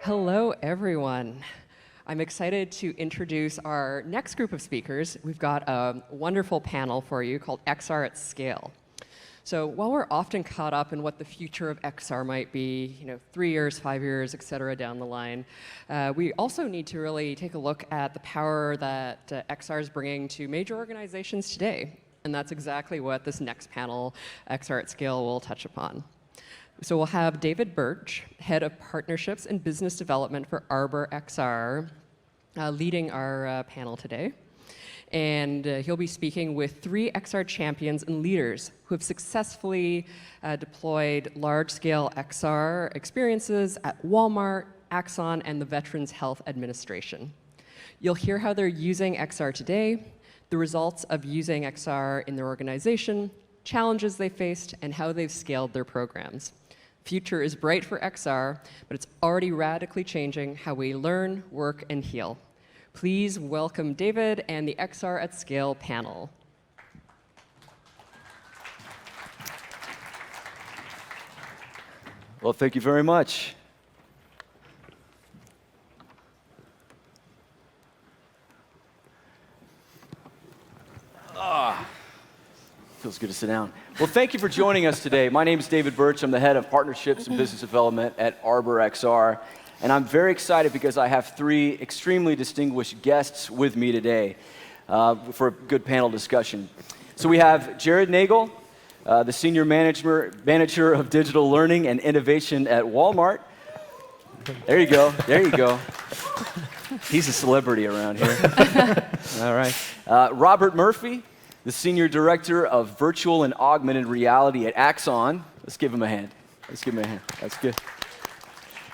Hello, everyone. I'm excited to introduce our next group of speakers. We've got a wonderful panel for you called XR at Scale. So while we're often caught up in what the future of XR might be, 3 years, 5 years, et cetera, down the line, we also need to really take a look at the power that XR is bringing to major organizations today. And that's exactly what this next panel, XR at Scale, will touch upon. So we'll have David Burch, Head of Partnerships and Business Development for Arbor XR, leading our panel today. And he'll be speaking with 3 XR champions and leaders who have successfully deployed large-scale XR experiences at Wal-Mart, Axon, and the Veterans Health Administration. You'll hear how they're using XR today, the results of using XR in their organization, challenges they faced, and how they've scaled their programs. Future is bright for XR, but it's already radically changing how we learn, work, and heal. Please welcome David and the XR at Scale panel. Well, thank you very much. Feels good to sit down. Well, thank you for joining us today. My name is David Burch. I'm the head of partnerships and business development at Arbor XR. And I'm very excited because I have 3 extremely distinguished guests with me today for a good panel discussion. So we have Jarrad Nagel, the senior manager of digital learning and innovation at Wal-Mart. There you go. There you go. He's a celebrity around here. All right. Robert Murphy, the Senior Director of Virtual and Augmented Reality at Axon. Let's give him a hand. Let's give him a hand. That's good.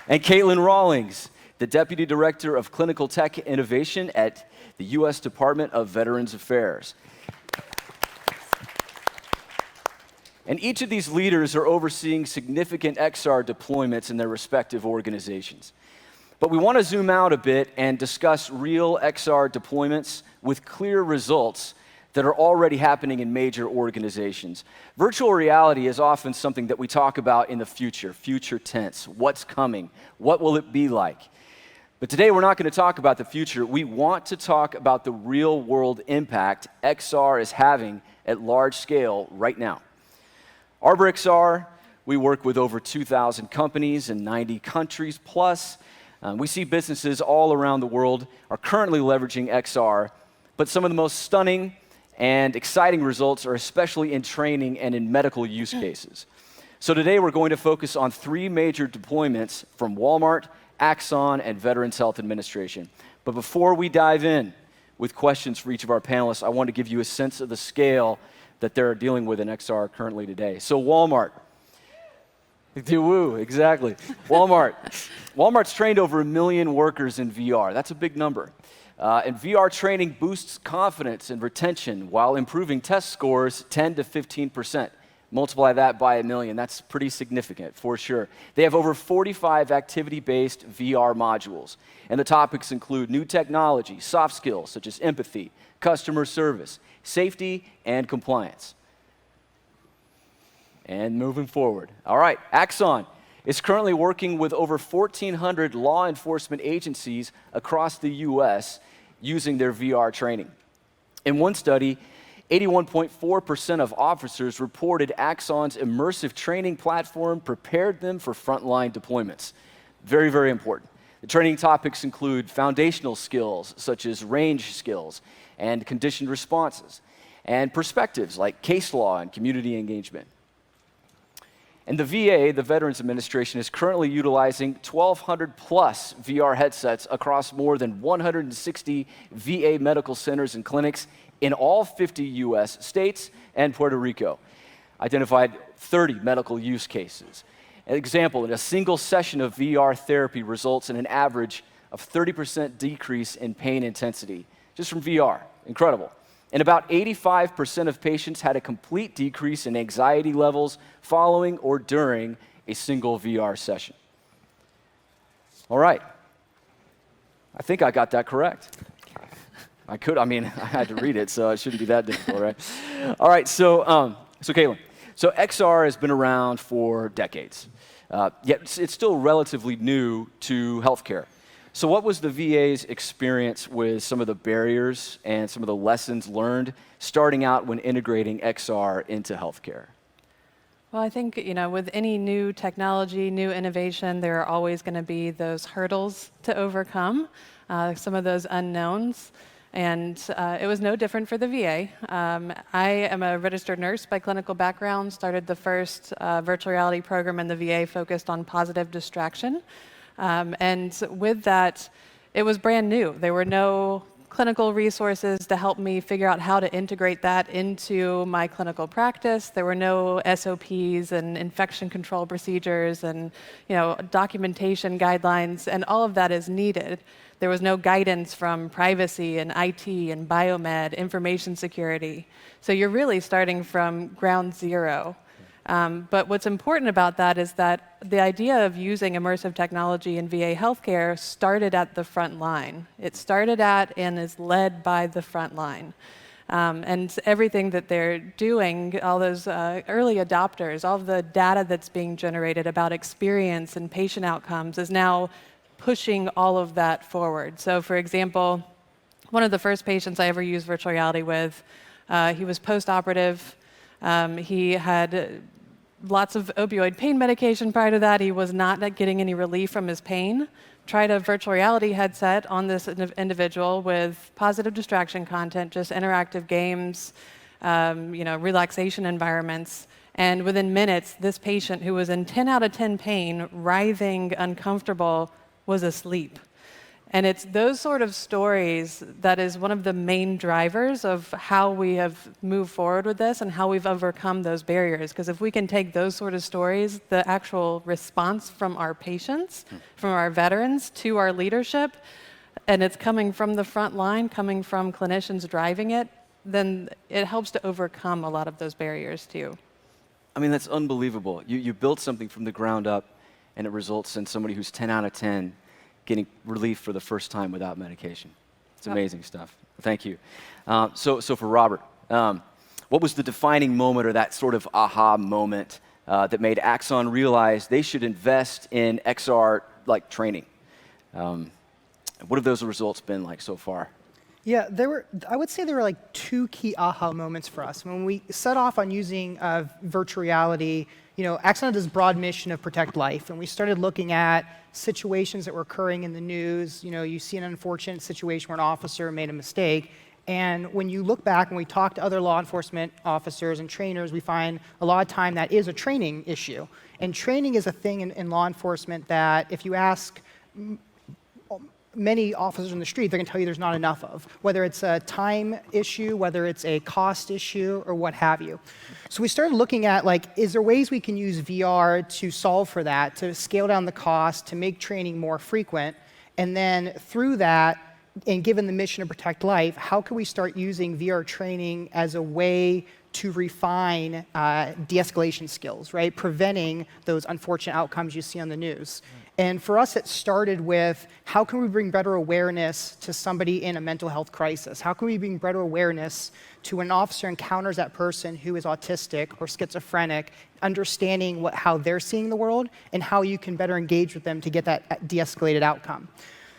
And Caitlin Rawlins, the Deputy Director of Clinical Tech Innovation at the U.S. Department of Veterans Affairs. And each of these leaders are overseeing significant XR deployments in their respective organizations. But we want to zoom out a bit and discuss real XR deployments with clear results that are already happening in major organizations. Virtual reality is often something that we talk about in the future tense. What's coming? What will it be like? But today we're not going to talk about the future. We want to talk about the real world impact XR is having at large scale right now. Arbor XR, we work with over 2,000 companies in 90 countries plus. We see businesses all around the world are currently leveraging XR, but some of the most stunning and exciting results are especially in training and in medical use cases. So today we're going to focus on 3 major deployments from Wal-Mart, Axon, and Veterans Health Administration. But before we dive in with questions for each of our panelists, I want to give you a sense of the scale that they're dealing with in XR currently today. So Wal-Mart. Woo, exactly. Wal-Mart. Walmart's trained over 1 million workers in VR. That's a big number. And VR training boosts confidence and retention while improving test scores 10 to 15%. Multiply that by 1 million, that's pretty significant for sure. They have over 45 activity-based VR modules. And the topics include new technology, soft skills such as empathy, customer service, safety, and compliance. And moving forward. All right, Axon is currently working with over 1,400 law enforcement agencies across the U.S. using their VR training. In one study, 81.4% of officers reported Axon's immersive training platform prepared them for frontline deployments. Very, very important. The training topics include foundational skills, such as range skills and conditioned responses, and perspectives like case law and community engagement. And the VA, the Veterans Administration, is currently utilizing 1,200 plus VR headsets across more than 160 VA medical centers and clinics in all 50 US states and Puerto Rico. Identified 30 medical use cases. An example, in a single session of VR therapy results in an average of 30% decrease in pain intensity, just from VR. Incredible. And about 85% of patients had a complete decrease in anxiety levels following or during a single VR session. All right. I think I got that correct. I had to read it, so it shouldn't be that difficult, right? All right, so Caitlin. So XR has been around for decades. yet it's still relatively new to healthcare. So what was the VA's experience with some of the barriers and some of the lessons learned starting out when integrating XR into healthcare? Well, I think, with any new technology, new innovation, there are always going to be those hurdles to overcome, some of those unknowns. And it was no different for the VA. I am a registered nurse by clinical background, started the first virtual reality program in the VA focused on positive distraction. And with that, it was brand new. There were no clinical resources to help me figure out how to integrate that into my clinical practice. There were no SOPs and infection control procedures and documentation guidelines, and all of that is needed. There was no guidance from privacy and IT and biomed, information security. So you're really starting from ground zero. But what's important about that is that the idea of using immersive technology in VA healthcare started at the front line. It started at and is led by the front line. And everything that they're doing, all those early adopters, all of the data that's being generated about experience and patient outcomes is now pushing all of that forward. So for example, one of the first patients I ever used virtual reality with, he was post-operative. He had lots of opioid pain medication prior to that. He was not getting any relief from his pain. Tried a virtual reality headset on this individual with positive distraction content, just interactive games, relaxation environments. And within minutes, this patient who was in 10 out of 10 pain, writhing, uncomfortable, was asleep. And it's those sort of stories that is one of the main drivers of how we have moved forward with this and how we've overcome those barriers. Because if we can take those sort of stories, the actual response from our patients, from our veterans to our leadership, and it's coming from the front line, coming from clinicians driving it, then it helps to overcome a lot of those barriers too. I mean, that's unbelievable. You built something from the ground up, and it results in somebody who's 10 out of 10 getting relief for the first time without medication. It's amazing stuff. Thank you. So for Robert, what was the defining moment or that sort of aha moment that made Axon realize they should invest in XR training? What have those results been like so far? Yeah, I would say there were two key aha moments for us. When we set off on using virtual reality, Axon had this broad mission of protect life, and we started looking at situations that were occurring in the news. You see an unfortunate situation where an officer made a mistake, and when you look back and we talk to other law enforcement officers and trainers, we find a lot of time that is a training issue. And training is a thing in law enforcement that if you ask many officers in the street, they're going to tell you there's not enough of, whether it's a time issue, whether it's a cost issue, or what have you. So we started looking at, is there ways we can use VR to solve for that, to scale down the cost, to make training more frequent, and then through that, and given the mission to protect life, how can we start using VR training as a way to refine de-escalation skills, right? Preventing those unfortunate outcomes you see on the news. And for us, it started with how can we bring better awareness to somebody in a mental health crisis? How can we bring better awareness to when an officer encounters that person who is autistic or schizophrenic, understanding how they're seeing the world and how you can better engage with them to get that de-escalated outcome.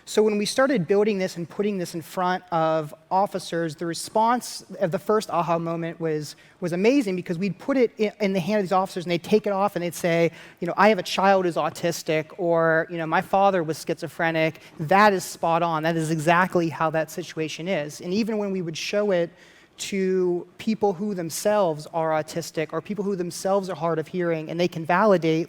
So when we started building this and putting this in front of officers, the response of the first aha moment was amazing because we'd put it in the hand of these officers and they'd take it off and they'd say, I have a child who's autistic, or my father was schizophrenic. That is spot on. That is exactly how that situation is. And even when we would show it to people who themselves are autistic or people who themselves are hard of hearing, and they can validate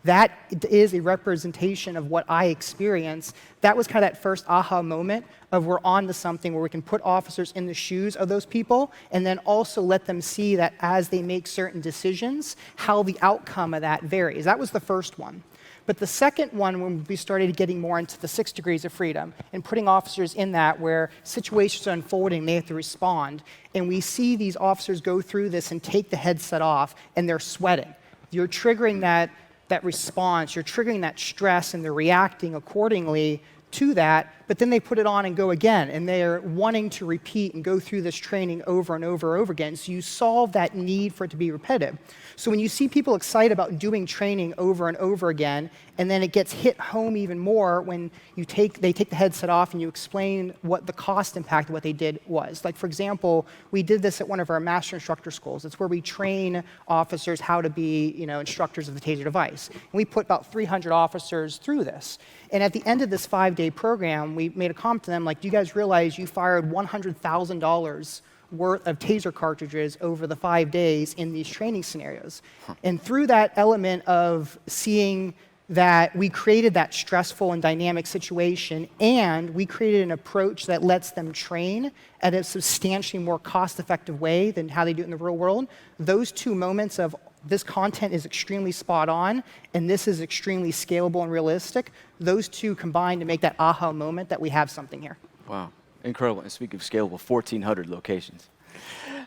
that is a representation of what I experience. That was kind of that first aha moment of we're on to something where we can put officers in the shoes of those people and then also let them see that as they make certain decisions, how the outcome of that varies. That was the first one. But the second one, when we started getting more into the 6 degrees of freedom and putting officers in that where situations are unfolding, they have to respond, and we see these officers go through this and take the headset off, and they're sweating. You're triggering that response, you're triggering that stress, and they're reacting accordingly to that, but then they put it on and go again, and they're wanting to repeat and go through this training over and over and over again. So you solve that need for it to be repetitive. So when you see people excited about doing training over and over again, and then it gets hit home even more when they take the headset off and you explain what the cost impact of what they did was. Like, for example, we did this at one of our master instructor schools. It's where we train officers how to be, instructors of the TASER device. And we put about 300 officers through this. And at the end of this 5-day program, we made a comment to them, like, do you guys realize you fired $100,000 worth of TASER cartridges over the 5 days in these training scenarios? And through that element of seeing that we created that stressful and dynamic situation, and we created an approach that lets them train at a substantially more cost-effective way than how they do it in the real world, those two moments of this content is extremely spot on, and this is extremely scalable and realistic, those two combine to make that aha moment that we have something here. Wow, incredible. And speaking of scalable, 1,400 locations.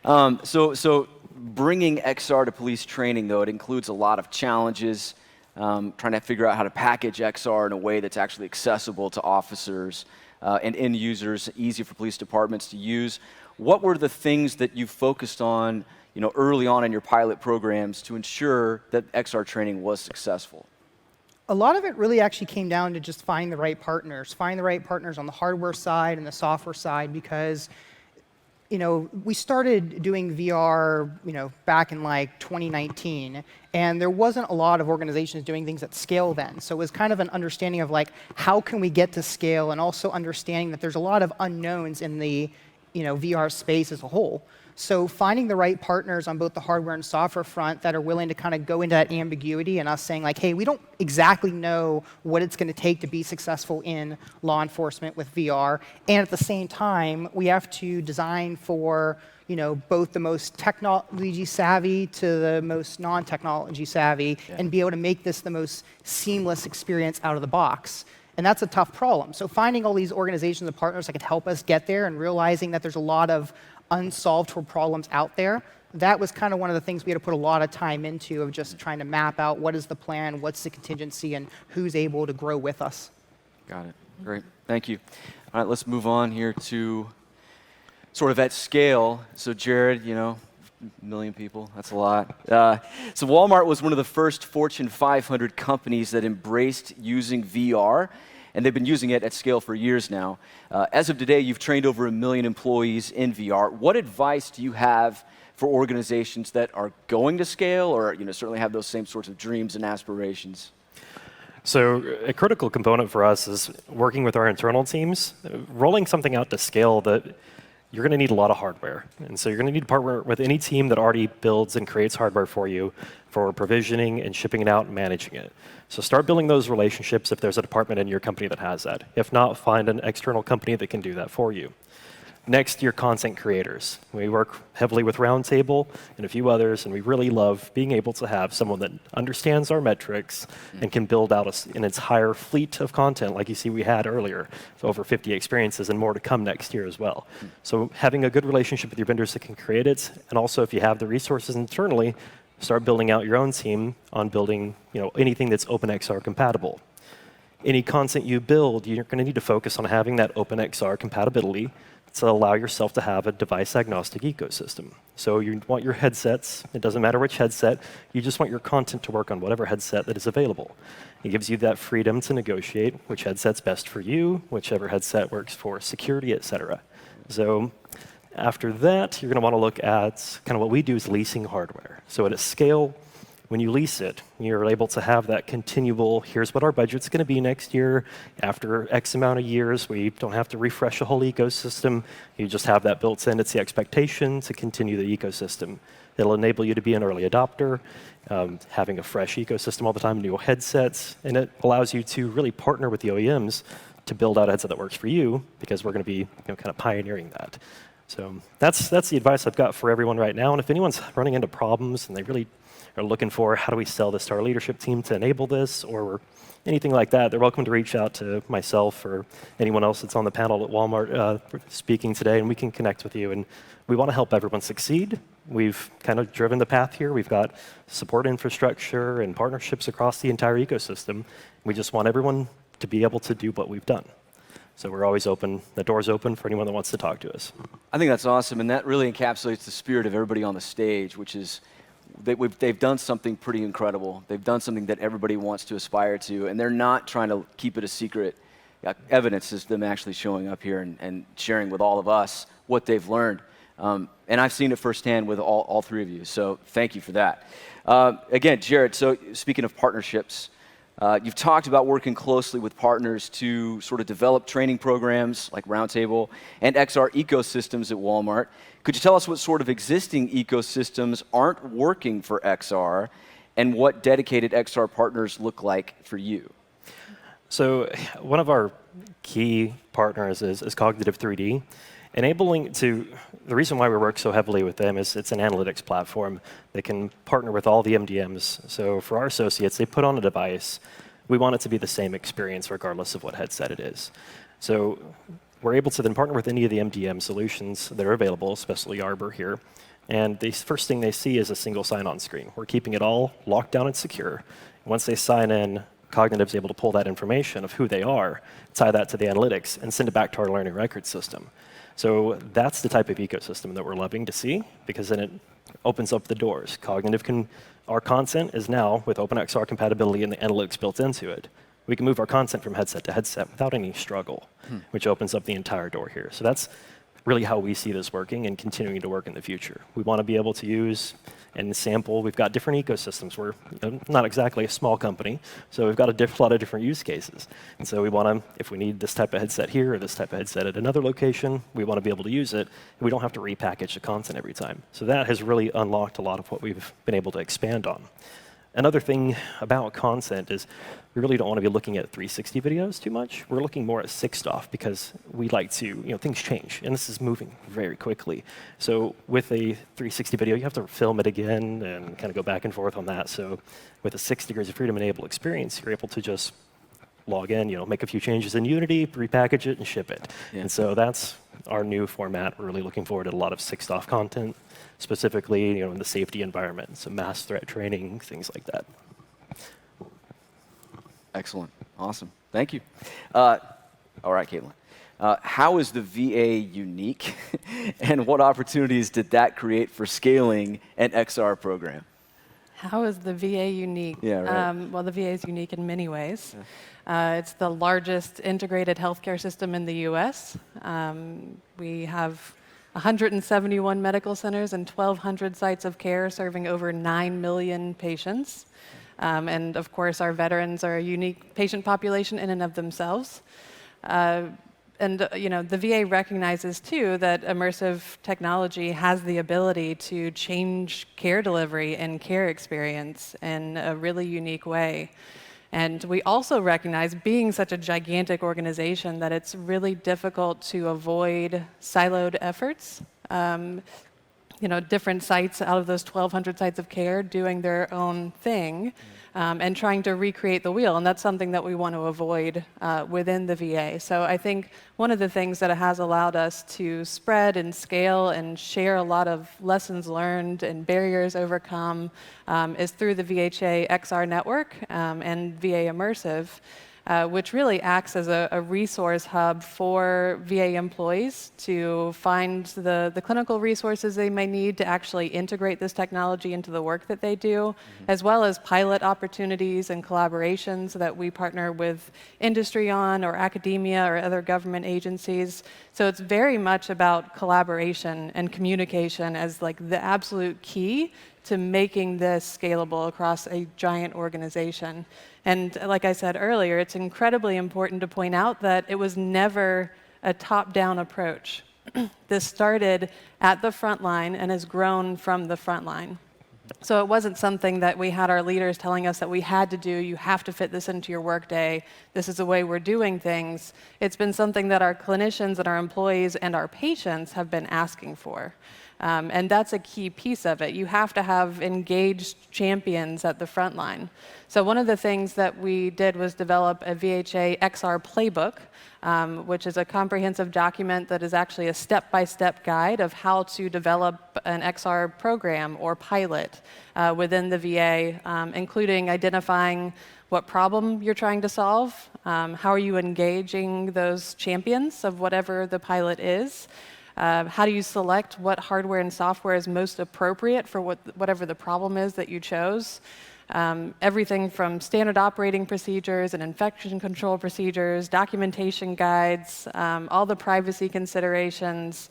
So bringing XR to police training, though, it includes a lot of challenges, trying to figure out how to package XR in a way that's actually accessible to officers and end users, easy for police departments to use. What were the things that you focused on early on in your pilot programs to ensure that XR training was successful? A lot of it really actually came down to just find the right partners on the hardware side and the software side, because we started doing VR, back in like 2019, and there wasn't a lot of organizations doing things at scale then. So it was kind of an understanding of like, how can we get to scale, and also understanding that there's a lot of unknowns in the VR space as a whole. So finding the right partners on both the hardware and software front that are willing to kind of go into that ambiguity, and us saying like, hey, we don't exactly know what it's going to take to be successful in law enforcement with VR. And at the same time, we have to design for both the most technology savvy to the most non-technology savvy, and be able to make this the most seamless experience out of the box. And that's a tough problem. So finding all these organizations and partners that can help us get there, and realizing that there's a lot of unsolved problems out there, that was kind of one of the things we had to put a lot of time into, of just trying to map out what is the plan, what's the contingency, and who's able to grow with us. Got it. Great. Thank you. All right, let's move on here to sort of at scale. So Jarrad, 1 million people, that's a lot. So Wal-Mart was one of the first Fortune 500 companies that embraced using VR, and they've been using it at scale for years now. As of today, you've trained over 1 million employees in VR. What advice do you have for organizations that are going to scale, or certainly have those same sorts of dreams and aspirations? So a critical component for us is working with our internal teams, rolling something out to scale that you're going to need a lot of hardware. And so you're going to need to partner with any team that already builds and creates hardware for you for provisioning and shipping it out and managing it. So start building those relationships if there's a department in your company that has that. If not, find an external company that can do that for you. Next, your content creators. We work heavily with Roundtable and a few others, and we really love being able to have someone that understands our metrics and can build out an entire fleet of content like you see we had earlier, so over 50 experiences and more to come next year as well. So having a good relationship with your vendors that can create it, and also if you have the resources internally, start building out your own team on building anything that's OpenXR compatible. Any content you build, you're going to need to focus on having that OpenXR compatibility to allow yourself to have a device-agnostic ecosystem. So you want your headsets, it doesn't matter which headset, you just want your content to work on whatever headset that is available. It gives you that freedom to negotiate which headset's best for you, whichever headset works for security, etc. So after that, you're going to want to look at kind of what we do is leasing hardware. So at a scale, when you lease it, you're able to have that continual, here's what our budget's going to be next year. After X amount of years, we don't have to refresh a whole ecosystem. You just have that built in. It's the expectation to continue the ecosystem. It'll enable you to be an early adopter, having a fresh ecosystem all the time, new headsets, and it allows you to really partner with the OEMs to build out a headset that works for you, because we're going to be kind of pioneering that. So that's the advice I've got for everyone right now. And if anyone's running into problems and they really are looking for how do we sell this to our leadership team to enable this, or anything like that, they're welcome to reach out to myself or anyone else that's on the panel at Wal-Mart speaking today, and we can connect with you. And we want to help everyone succeed. We've kind of driven the path here. We've got support infrastructure and partnerships across the entire ecosystem. We just want everyone to be able to do what we've done. So we're always open, the door's open for anyone that wants to talk to us. I think that's awesome, and that really encapsulates the spirit of everybody on the stage, which is they've done something pretty incredible. They've done something that everybody wants to aspire to, and they're not trying to keep it a secret. Evidence is them actually showing up here and sharing with all of us what they've learned. And I've seen it firsthand with all three of you, so thank you for that. Again, Jarrad, so speaking of partnerships, you've talked about working closely with partners to sort of develop training programs like Roundtable and XR ecosystems at Wal-Mart. Could you tell us what sort of existing ecosystems aren't working for XR and what dedicated XR partners look like for you? So one of our key partners is Cognitive 3D. The reason why we work so heavily with them is it's an analytics platform that can partner with all the MDMs. So for our associates, they put on a device. We want it to be the same experience regardless of what headset it is. So we're able to then partner with any of the MDM solutions that are available, especially Arbor here. And the first thing they see is a single sign-on screen. We're keeping it all locked down and secure. Once they sign in, Cognitive's able to pull that information of who they are, tie that to the analytics, and send it back to our learning record system. So that's the type of ecosystem that we're loving to see, because then it opens up the doors. Our content is now, with OpenXR compatibility and the analytics built into it, we can move our content from headset to headset without any struggle, which opens up the entire door here. So that's really how we see this working and continuing to work in the future. We want to be able to use and sample. We've got different ecosystems. We're not exactly a small company, so we've got a lot of different use cases. And so we want to, if we need this type of headset here or this type of headset at another location, we want to be able to use it. And we don't have to repackage the content every time. So that has really unlocked a lot of what we've been able to expand on. Another thing about content is we really don't want to be looking at 360 videos too much. We're looking more at 6-DoF because we like to, things change, and this is moving very quickly. So with a 360 video, you have to film it again and kind of go back and forth on that. So with a 6 degrees of freedom enabled experience, you're able to just log in, make a few changes in Unity, repackage it, and ship it. Yeah. And so that's our new format. We're really looking forward to a lot of 6-DoF content, specifically, in the safety environment, so mass threat training, things like that. Excellent. Awesome. Thank you. All right, Caitlin. How is the VA unique, and what opportunities did that create for scaling an XR program? How is the VA unique? Yeah, right. Well, the VA is unique in many ways. It's the largest integrated healthcare system in the U.S. We have 171 medical centers and 1,200 sites of care serving over 9 million patients. And of course, our veterans are a unique patient population in and of themselves. The VA recognizes, too, that immersive technology has the ability to change care delivery and care experience in a really unique way. And we also recognize, being such a gigantic organization, that it's really difficult to avoid siloed efforts. Different sites out of those 1,200 sites of care doing their own thing and trying to recreate the wheel. And that's something that we want to avoid within the VA. So I think one of the things that it has allowed us to spread and scale and share a lot of lessons learned and barriers overcome is through the VHA XR network and VA Immersive. Which really acts as a resource hub for VA employees to find the clinical resources they may need to actually integrate this technology into the work that they do, as well as pilot opportunities and collaborations that we partner with industry on, or academia or other government agencies. So it's very much about collaboration and communication as like the absolute key to making this scalable across a giant organization. And like I said earlier, it's incredibly important to point out that it was never a top-down approach. This started at the front line and has grown from the front line. So it wasn't something that we had our leaders telling us that we had to do. You have to fit this into your workday. This is the way we're doing things. It's been something that our clinicians and our employees and our patients have been asking for. And that's a key piece of it. You have to have engaged champions at the front line. So one of the things that we did was develop a VHA XR playbook, which is a comprehensive document that is actually a step-by-step guide of how to develop an XR program or pilot within the VA, including identifying what problem you're trying to solve, how are you engaging those champions of whatever the pilot is, how do you select what hardware and software is most appropriate for whatever the problem is that you chose. Everything from standard operating procedures and infection control procedures, documentation guides, all the privacy considerations,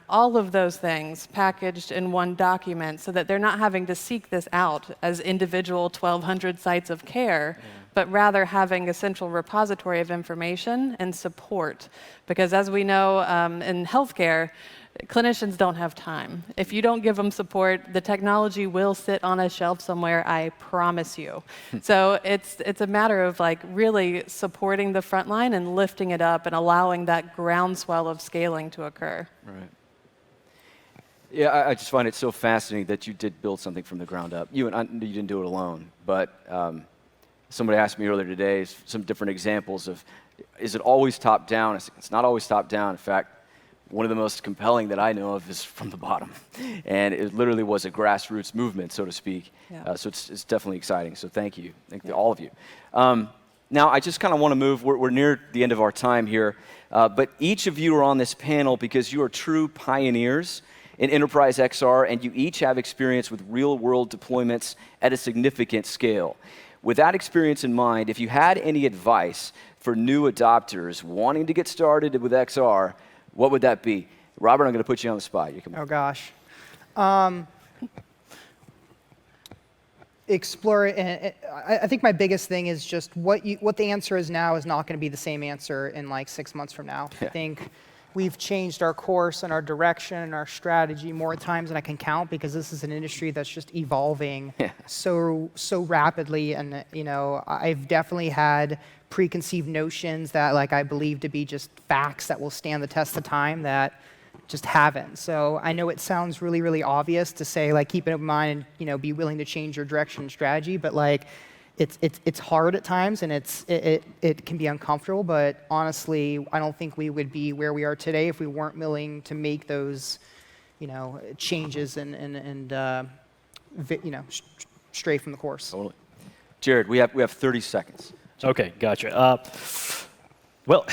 all of those things packaged in one document so that they're not having to seek this out as individual 1,200 sites of care, but rather having a central repository of information and support. Because as we know in healthcare, clinicians don't have time. If you don't give them support, the technology will sit on a shelf somewhere, I promise you. So it's a matter of like really supporting the front line and lifting it up and allowing that groundswell of scaling to occur. Right. Yeah, I just find it so fascinating that you did build something from the ground up. You didn't do it alone, but somebody asked me earlier today some different examples of, is it always top down? It's not always top down. In fact, one of the most compelling that I know of is from the bottom. And it literally was a grassroots movement, so to speak. Yeah. So it's definitely exciting. So thank you. Thank you, all of you. Now, I just kind of want to move. We're near the end of our time here. But each of you are on this panel because you are true pioneers in enterprise XR, and you each have experience with real-world deployments at a significant scale. With that experience in mind, if you had any advice for new adopters wanting to get started with XR, what would that be? Robert, I'm going to put you on the spot. You can. Oh, gosh. Explore it. I think my biggest thing is just what the answer is now is not going to be the same answer in like 6 months from now. Yeah. I think we've changed our course and our direction and our strategy more times than I can count because this is an industry that's just evolving so rapidly. And I've definitely had preconceived notions that like I believe to be just facts that will stand the test of time that just haven't. So I know it sounds really, really obvious to say like keep it in mind and be willing to change your direction and strategy, but like it's hard at times and it can be uncomfortable. But honestly, I don't think we would be where we are today if we weren't willing to make those changes and stray from the course. Totally. Jarrad, we have 30 seconds. Okay, gotcha. Well,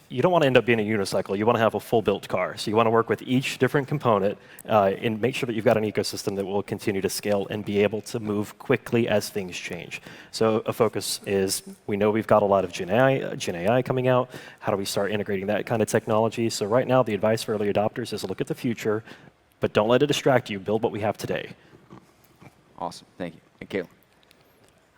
you don't want to end up being a unicycle. You want to have a full-built car. So you want to work with each different component and make sure that you've got an ecosystem that will continue to scale and be able to move quickly as things change. So a focus is, we know we've got a lot of Gen AI coming out. How do we start integrating that kind of technology? So right now, the advice for early adopters is look at the future, but don't let it distract you. Build what we have today. Awesome. Thank you. And Kayla.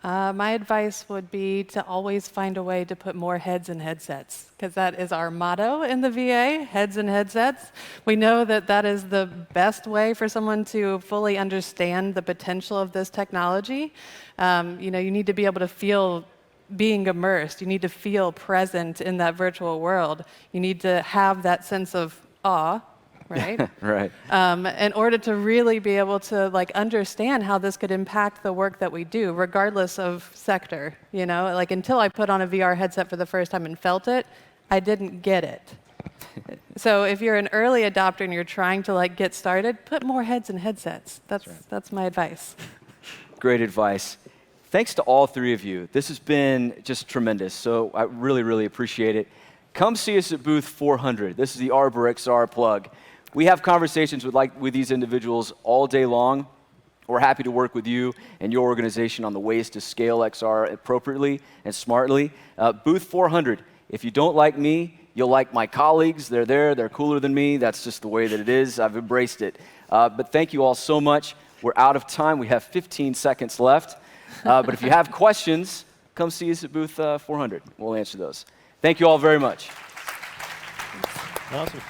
My advice would be to always find a way to put more heads in headsets, because that is our motto in the VA, heads in headsets. We know that that is the best way for someone to fully understand the potential of this technology. You need to be able to feel being immersed. You need to feel present in that virtual world. You need to have that sense of awe. Right? Right. In order to really be able to understand how this could impact the work that we do, regardless of sector. Until I put on a VR headset for the first time and felt it, I didn't get it. So if you're an early adopter and you're trying to get started, put more heads in headsets. That's my advice. Great advice. Thanks to all three of you. This has been just tremendous. So I really, really appreciate it. Come see us at booth 400. This is the Arbor XR plug. We have conversations with these individuals all day long. We're happy to work with you and your organization on the ways to scale XR appropriately and smartly. Booth 400. If you don't like me, you'll like my colleagues. They're there. They're cooler than me. That's just the way that it is. I've embraced it. But thank you all so much. We're out of time. We have 15 seconds left. But if you have questions, come see us at booth 400. We'll answer those. Thank you all very much. Awesome.